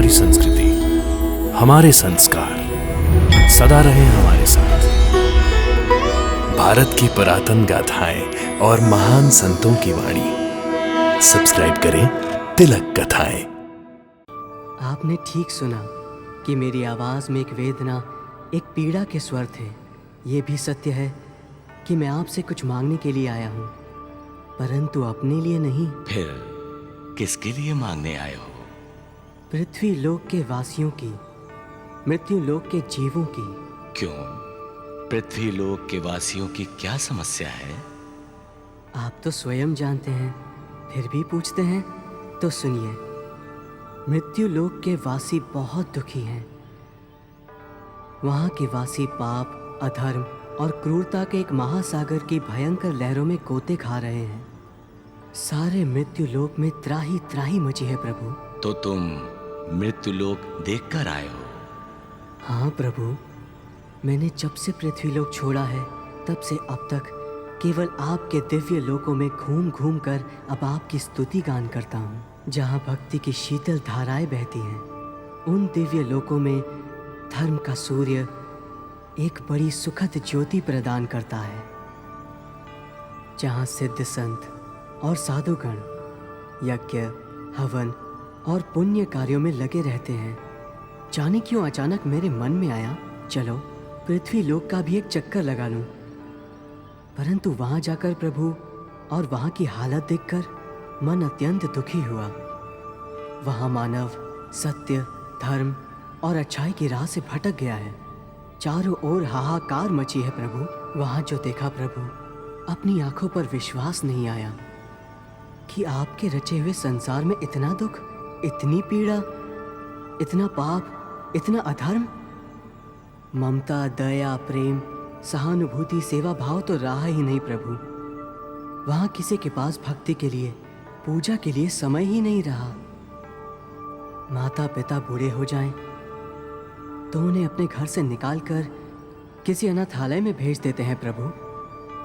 हमारी संस्कृति, हमारे संस्कार सदा रहे हमारे साथ। भारत की पुरातन गाथाएं और महान संतों की वाणी। सब्सक्राइब करें तिलक कथाएं। आपने ठीक सुना कि मेरी आवाज में एक वेदना, एक पीड़ा के स्वर थे। ये भी सत्य है कि मैं आपसे कुछ मांगने के लिए आया हूँ, परंतु अपने लिए नहीं। फिर किसके लिए मांगने आए हो? पृथ्वी लोक के वासियों की, मृत्यु लोक के जीवों की। क्यों? पृथ्वी लोक के वासियों की क्या समस्या है? आप तो स्वयं जानते हैं, फिर भी पूछते हैं, तो सुनिए। मृत्यु लोक के वासी बहुत दुखी हैं। वहाँ के वासी पाप, अधर्म और क्रूरता के एक महासागर की भयंकर लहरों में गोते खा रहे हैं। सारे मृत्यु लोक में त्राही त्राही मची है प्रभु। तो तुम मृत्यु लोक देख कर आए हो? हाँ प्रभु, मैंने जब से पृथ्वी लोक छोड़ा है तब से अब तक केवल आपके दिव्य लोकों में घूम घूम कर अब आपकी स्तुति गान करता हूँ, जहाँ भक्ति की शीतल धाराएं बहती हैं। उन दिव्य लोकों में धर्म का सूर्य एक बड़ी सुखद ज्योति प्रदान करता है, जहाँ सिद्ध संत और साधुगण यज्ञ, हवन और पुण्य कार्यों में लगे रहते हैं। जाने क्यों अचानक मेरे मन में आया, चलो पृथ्वी लोक का भी एक चक्कर लगा लूं। परंतु वहां जाकर प्रभु और वहां की हालत देखकर मन अत्यंत दुखी हुआ। वहां मानव सत्य, धर्म और अच्छाई की राह से भटक गया है। चारों ओर हाहाकार मची है प्रभु। वहां जो देखा प्रभु, अपनी आंखों पर विश्वास नहीं आया कि आपके रचे हुए संसार में इतना दुख, इतनी पीड़ा, इतना पाप, इतना अधर्म। ममता, दया, प्रेम, सहानुभूति, सेवा भाव तो रहा ही नहीं प्रभु। वहां किसी के पास भक्ति के लिए, पूजा के लिए समय ही नहीं रहा। माता पिता बूढ़े हो जाएं तो उन्हें अपने घर से निकालकर किसी अनाथालय में भेज देते हैं प्रभु।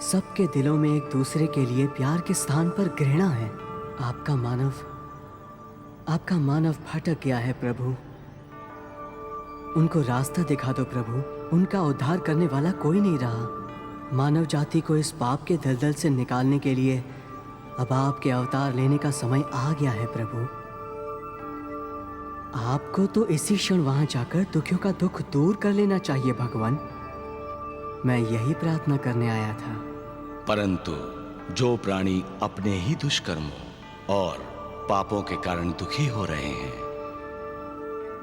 सबके दिलों में एक दूसरे के लिए प्यार के स्थान पर घृणा है। आपका मानव भटक गया है प्रभु। उनको रास्ता दिखा दो प्रभु। उनका उद्धार करने वाला कोई नहीं रहा। मानव जाति को इस पाप के दलदल से निकालने के लिए अब आपके अवतार लेने का समय आ गया है प्रभु। आपको तो इसी क्षण वहां जाकर दुखियों का दुख दूर कर लेना चाहिए भगवान। मैं यही प्रार्थना करने आया था। परंतु जो प्राणी अपने ही दुष्कर्मों और पापों के कारण दुखी हो रहे हैं,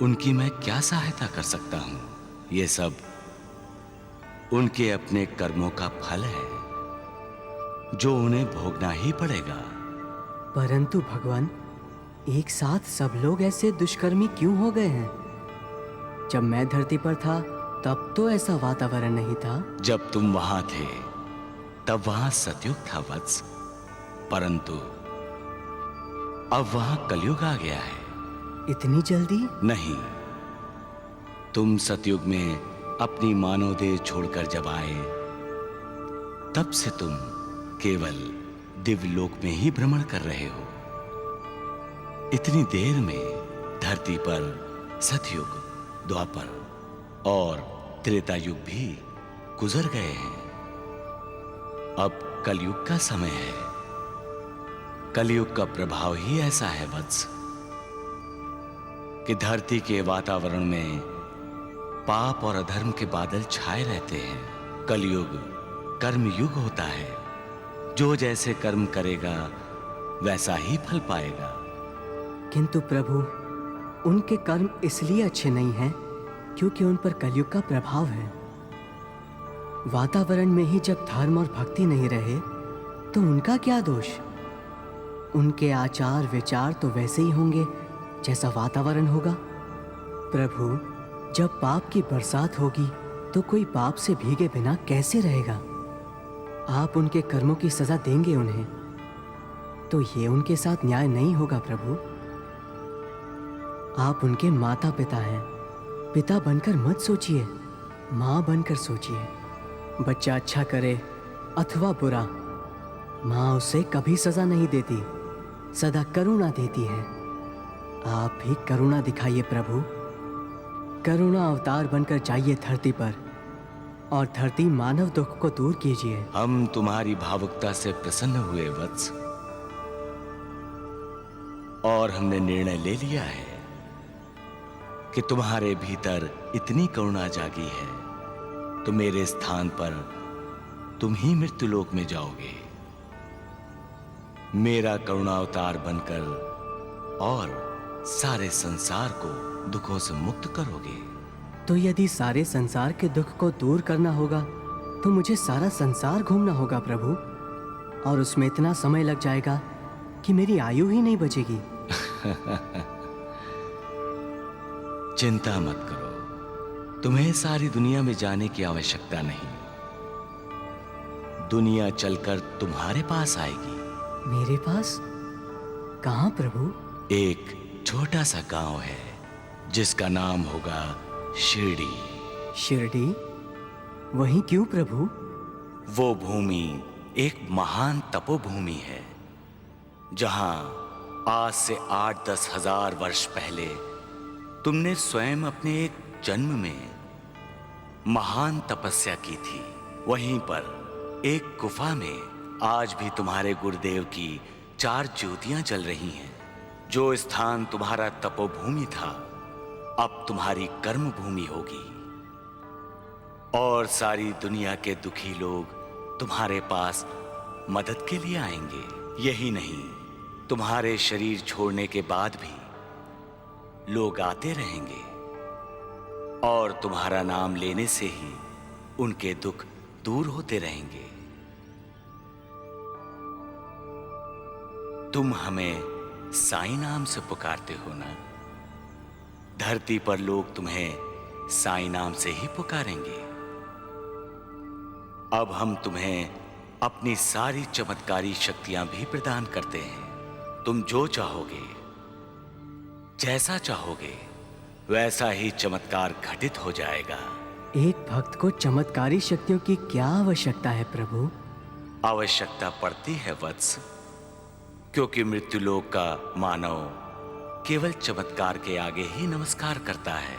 उनकी मैं क्या सहायता कर सकता हूं? ये सब उनके अपने कर्मों का फल है, जो उन्हें भोगना ही पड़ेगा। परंतु भगवान, एक साथ सब लोग ऐसे दुष्कर्मी क्यों हो गए हैं? जब मैं धरती पर था तब तो ऐसा वातावरण नहीं था। जब तुम वहां थे तब वहां सतयुग था वत्स, परंतु अब वहां कलयुग आ गया है। इतनी जल्दी? नहीं। तुम सतयुग में अपनी मानव देह छोड़कर जब आए, तब से तुम केवल दिव्य लोक में ही भ्रमण कर रहे हो। इतनी देर में धरती पर सतयुग, द्वापर और त्रेता युग भी गुजर गए हैं। अब कलयुग का समय है। कलयुग का प्रभाव ही ऐसा है वत्स कि धरती के वातावरण में पाप और अधर्म के बादल छाए रहते हैं। कलयुग कर्म युग होता है। जो जैसे कर्म करेगा वैसा ही फल पाएगा। किंतु प्रभु, उनके कर्म इसलिए अच्छे नहीं हैं क्योंकि उन पर कलयुग का प्रभाव है। वातावरण में ही जब धर्म और भक्ति नहीं रहे तो उनका क्या दोष? उनके आचार विचार तो वैसे ही होंगे जैसा वातावरण होगा। प्रभु, जब पाप की बरसात होगी तो कोई पाप से भीगे बिना कैसे रहेगा? आप उनके कर्मों की सजा देंगे उन्हें, तो ये उनके साथ न्याय नहीं होगा प्रभु। आप उनके माता पिता हैं। पिता बनकर मत सोचिए, माँ बनकर सोचिए। बच्चा अच्छा करे अथवा बुरा, माँ उसे कभी सजा नहीं देती, सदा करुणा देती है। आप भी करुणा दिखाइए प्रभु। करुणा अवतार बनकर जाइए धरती पर और धरती मानव दुख को दूर कीजिए। हम तुम्हारी भावुकता से प्रसन्न हुए वत्स, और हमने निर्णय ले लिया है कि तुम्हारे भीतर इतनी करुणा जागी है तो मेरे स्थान पर तुम ही मृत्युलोक में जाओगे, मेरा करुणावतार बनकर, और सारे संसार को दुखों से मुक्त करोगे। तो यदि सारे संसार के दुख को दूर करना होगा तो मुझे सारा संसार घूमना होगा प्रभु, और उसमें इतना समय लग जाएगा कि मेरी आयु ही नहीं बचेगी। चिंता मत करो, तुम्हें सारी दुनिया में जाने की आवश्यकता नहीं। दुनिया चलकर तुम्हारे पास आएगी। मेरे पास? कहाँ प्रभु? एक छोटा सा गांव है जिसका नाम होगा शिरडी। शिरडी? वहीं क्यों प्रभु? वो भूमि एक महान तपोभूमि है जहां आज से 8-10 हजार वर्ष पहले तुमने स्वयं अपने एक जन्म में महान तपस्या की थी। वहीं पर एक गुफा में आज भी तुम्हारे गुरुदेव की 4 ज्योतियां जल रही हैं। जो स्थान तुम्हारा तपोभूमि था अब तुम्हारी कर्म भूमि होगी, और सारी दुनिया के दुखी लोग तुम्हारे पास मदद के लिए आएंगे। यही नहीं, तुम्हारे शरीर छोड़ने के बाद भी लोग आते रहेंगे, और तुम्हारा नाम लेने से ही उनके दुख दूर होते रहेंगे। तुम हमें साईं नाम से पुकारते हो ना? धरती पर लोग तुम्हें साईं नाम से ही पुकारेंगे। अब हम तुम्हें अपनी सारी चमत्कारी शक्तियां भी प्रदान करते हैं। तुम जो चाहोगे, जैसा चाहोगे, वैसा ही चमत्कार घटित हो जाएगा। एक भक्त को चमत्कारी शक्तियों की क्या आवश्यकता है प्रभु? आवश्यकता पड़ती है वत्स, क्योंकि मृत्युलोक का मानव केवल चमत्कार के आगे ही नमस्कार करता है।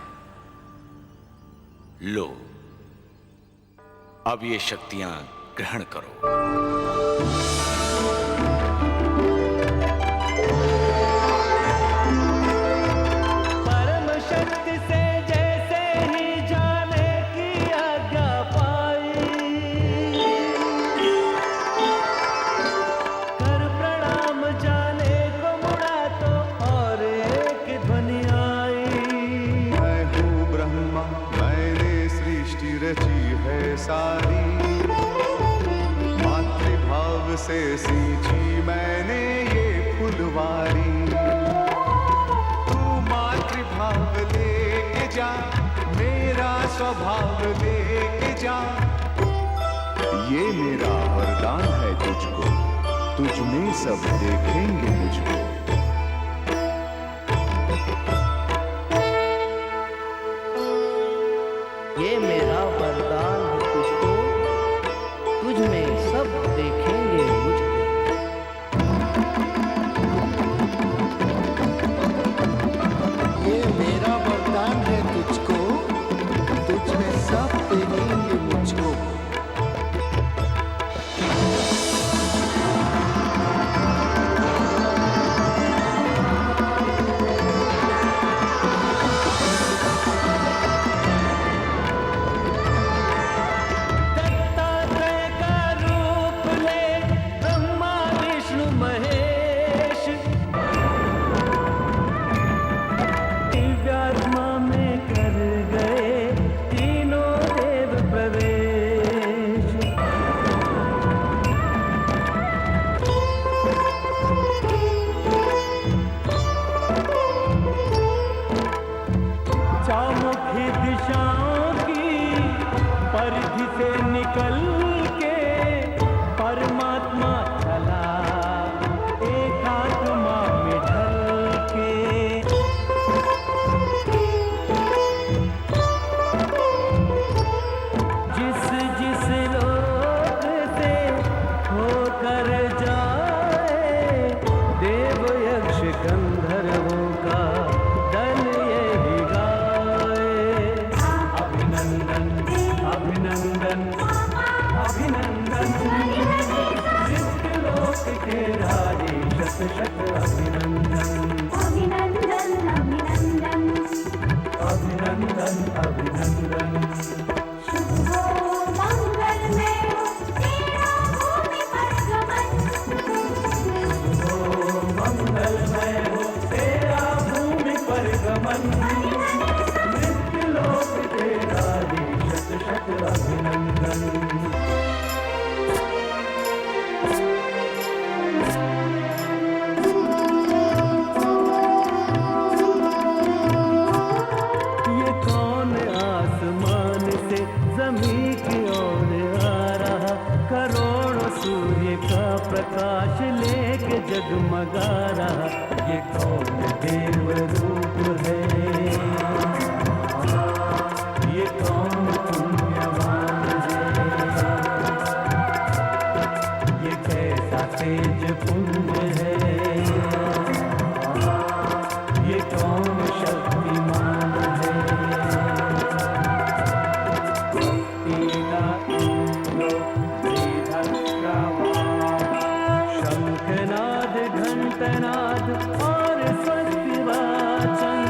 लो, अब ये शक्तियां ग्रहण करो। मातृभाव से सींची मैंने ये फुलवारी। तू मातृभाव लेके जा, मेरा स्वभाव लेके जा। ये मेरा वरदान है तुझको, तुझ में सब देखेंगे मुझको। ये मेरा वरदान है तुझको, तुझ में सब देखेंगे मुझको। ये मेरा वरदान है तुझको, तुझ में सब देखेंगे मुझको। चौमुखी दिशाओं की परिधि से निकल के परमात्मा चला एकात्मा में ढल के। जिस जिस लोक से होकर जाए देव यक्ष गंधर्वों का लोक के राजे शत शत अभिनंदन अभिनंदन अभिनंदन अभिनंदन अभिनंदन शुभ हो मंगलमय हो तेरा भूमि पर गमन मंगलमय हो तेरा भूमि पर गमन मृत्यु लोक के राजे शत शत अभिनंदन ये कौन आसमान से जमीन की ओर आ रहा करोड़ों सूर्य का प्रकाश लेके जगमगा रहा ये कौन देव रूप है ये कौन पुण्यवान है ये कैसा तेज पुंज है ये कौन शक्तिमान है ईना इंद्रो शंखनाद घंटनाद और स्वस्तिवाचन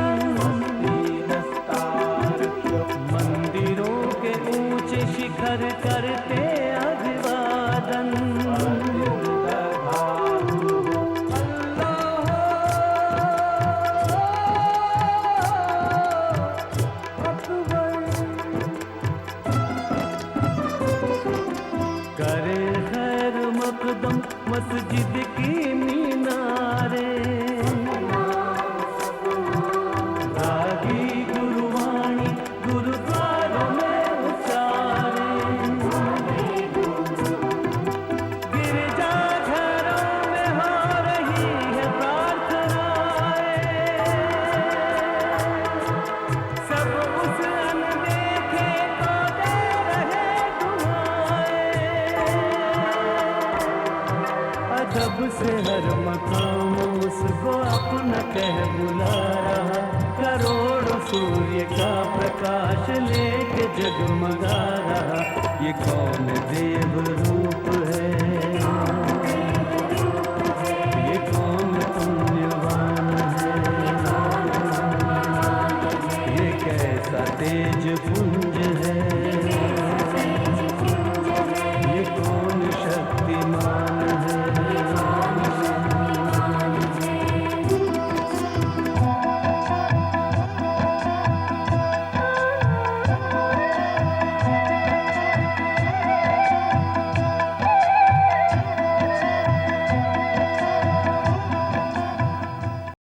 मंदिरों के ऊंचे शिखर करते अभिवादन करे खैर मकदम मस्जिद की मीनारे रागी गुरुवाणी गुरुद्वारों में उचारे गिरजाघरों में हो रही है प्रार्थनाएं सब उस अनदेखे को दे रहे दुआएं अजब से हर मकाम उसको अपना कह बुला रहा करोड़ों सूर्य का प्रकाश लेके जगमगा रहा ये कौन देव रूप है ये कौन पुण्यवान है ये कैसा तेज पुण्य